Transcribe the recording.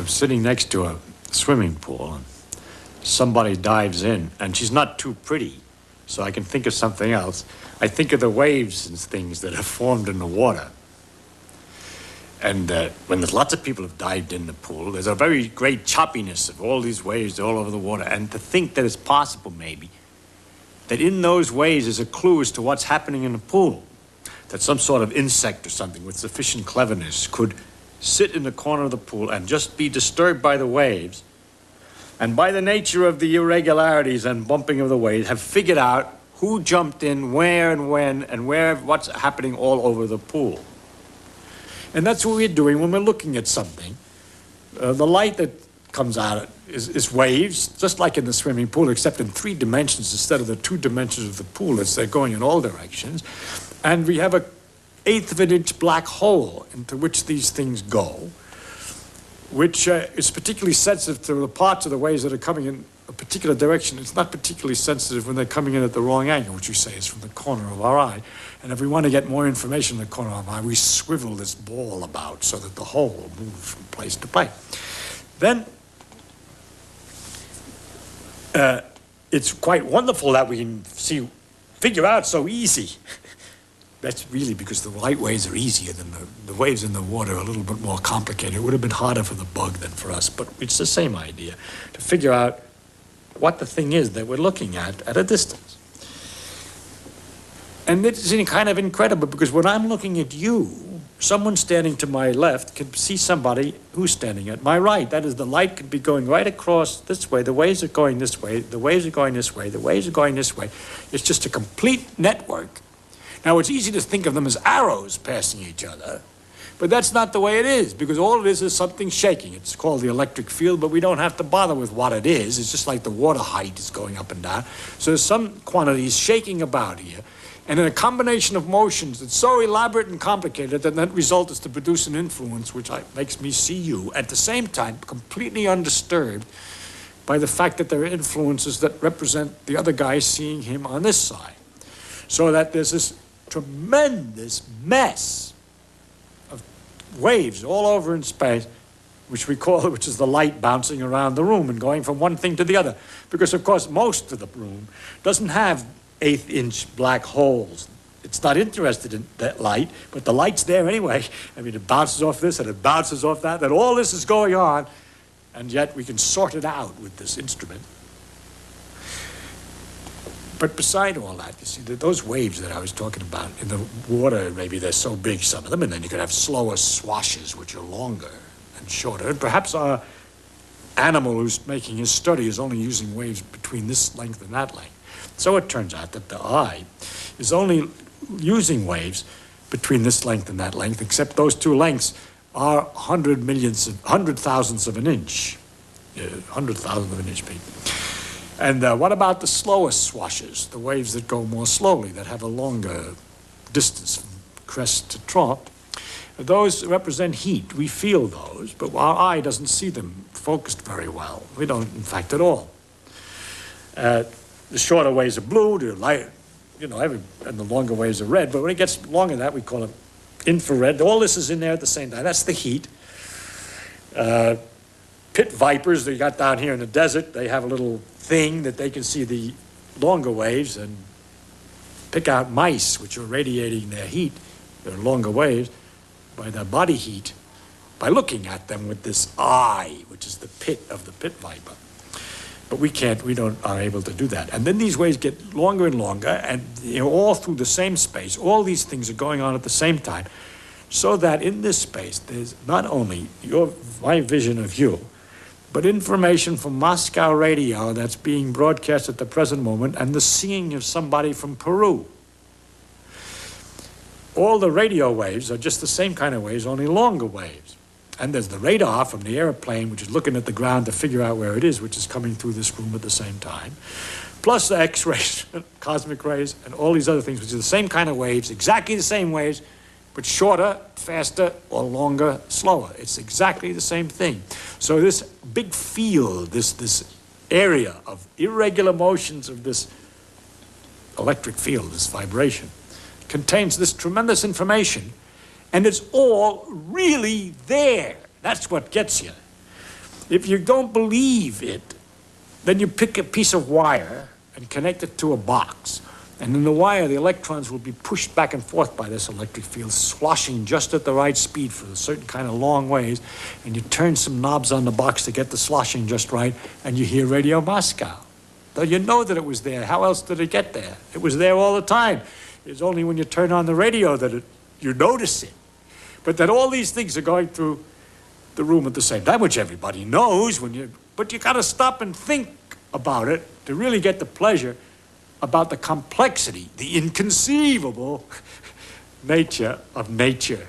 I'm sitting next to a swimming pool, and somebody dives in, and she's not too pretty, so I can think of something else. I think of the waves and things that have formed in the water. And when there's lots of people have dived in the pool, there's a very great choppiness of all these waves all over the water. And to think that it's possible, maybe, that in those waves is a clue as to what's happening in the pool. That some sort of insect or something with sufficient cleverness could sit in the corner of the pool and just be disturbed by the waves, and by the nature of the irregularities and bumping of the waves, have figured out who jumped in, where and when, and what's happening all over the pool. And that's what we're doing when we're looking at something. The light that comes out is waves, just like in the swimming pool, except in 3 dimensions instead of the 2 dimensions of the pool. They're going in all directions. And we have an 1/8 of an inch black hole into which these things go, which is particularly sensitive to the parts of the waves that are coming in a particular direction. It's not particularly sensitive when they're coming in at the wrong angle, which we say is from the corner of our eye. And if we want to get more information in the corner of our eye, we swivel this ball about so that the hole will move from place to place. Then it's quite wonderful that we can figure out so easy. That's really because the light waves are easier than the waves in the water are a little bit more complicated. It would have been harder for the bug than for us, but it's the same idea, to figure out what the thing is that we're looking at a distance. And it's kind of incredible, because when I'm looking at you, someone standing to my left can see somebody who's standing at my right. That is, the light could be going right across this way. The waves are going this way. The waves are going this way. The waves are going this way. It's just a complete network. Now, it's easy to think of them as arrows passing each other, but that's not the way it is, because all it is something shaking. It's called the electric field, but we don't have to bother with what it is. It's just like the water height is going up and down. So there's some quantities shaking about here, and in a combination of motions that's so elaborate and complicated that that result is to produce an influence which makes me see you, at the same time completely undisturbed by the fact that there are influences that represent the other guy seeing him on this side. So that there's this tremendous mess of waves all over in space, which is the light bouncing around the room and going from one thing to the other. Because, of course, most of the room doesn't have 1/8 inch black holes. It's not interested in that light, but the light's there anyway. I mean, it bounces off this and it bounces off that, and all this is going on, and yet we can sort it out with this instrument. But beside all that, you see, those waves that I was talking about in the water, maybe they're so big, some of them, and then you could have slower swashes, which are longer and shorter. And perhaps our animal who's making his study is only using waves between this length and that length. So it turns out that the eye is only using waves between this length and that length, except those 2 lengths are 100 thousandths of an inch. 100 thousandths of an inch, Pete. And what about the slower swashes, the waves that go more slowly, that have a longer distance from crest to trough? Those represent heat. We feel those, but our eye doesn't see them focused very well. We don't, in fact, at all. The shorter waves are blue, the light, and the longer waves are red. But when it gets longer than that, we call it infrared. All this is in there at the same time. That's the heat. Pit vipers they got down here in the desert, they have a little thing that they can see the longer waves and pick out mice, which are radiating their heat, their longer waves, by their body heat, by looking at them with this eye, which is the pit of the pit viper. But we aren't able to do that. And then these waves get longer and longer, and all through the same space, all these things are going on at the same time, so that in this space, there's not only my vision of you, but information from Moscow radio that's being broadcast at the present moment, and the seeing of somebody from Peru. All the radio waves are just the same kind of waves, only longer waves. And there's the radar from the airplane, which is looking at the ground to figure out where it is, which is coming through this room at the same time. Plus the X-rays, cosmic rays, and all these other things, which are the same kind of waves, exactly the same waves, but shorter, faster, or longer, slower. It's exactly the same thing. So this big field, this area of irregular motions of this electric field, this vibration, contains this tremendous information, and it's all really there. That's what gets you. If you don't believe it, then you pick a piece of wire and connect it to a box. And in the wire, the electrons will be pushed back and forth by this electric field, sloshing just at the right speed for a certain kind of long ways. And you turn some knobs on the box to get the sloshing just right, and you hear Radio Moscow. Though you know that it was there. How else did it get there? It was there all the time. It's only when you turn on the radio that you notice it. But that all these things are going through the room at the same time, which everybody knows but you got to stop and think about it to really get the pleasure about the complexity, the inconceivable nature of nature.